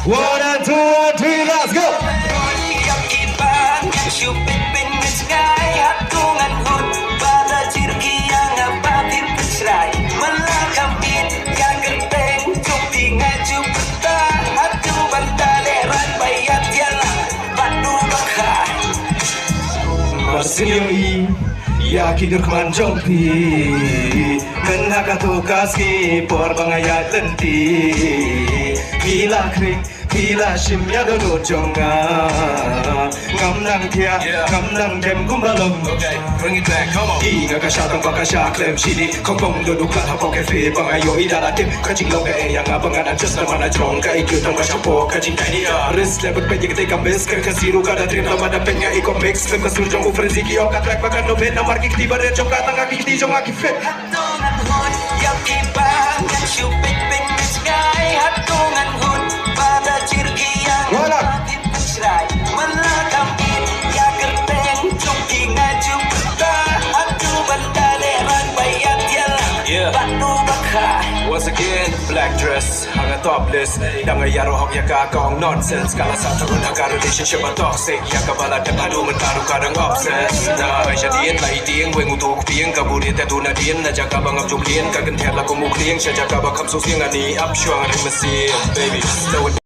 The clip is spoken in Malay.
One and two and three, let's go. Marsinyoi yakin dirkman jompi menaka tukaski por bangaya lenti bila krik bila shimya dono jonga ngamnang dia ngamnang dem kumbalom. Okay, bring it back, come on. Ina ka shatang baka sha klem shidi kongkong do dukla ha poke fe bangayo idala tim kajing loga e yang abangan just na mana jong ka ikyu tang basha po kajing tiny ris lebut pe yigte kambes kan kasiru kada trim lama da penya iko mix kan kasur jong ufrenzi ki ok track baka no bet na marki kti bare jong ka tang ki jong aki fit Hatungan hon yakiban yang shupit pin sky hatungan hon pada cirgi yang mati pesrai melakambin ya gerteng cungki ngaju peta atu bandaleran bayat yalang batu bakha. Once again, black dress, hanga topless. Danga yaro hok yaka kong nonsense. Kala sa turun hanga relationship a toxic. Yaka bala de padu mentaru kadang obsessed. Na aisha dien la iting weng utuk pieng kaburi te tuna dien na jaka bangam juklien kagen tiat la kumuklieng sya jaka bakam susing ani up syuang ring mesin baby.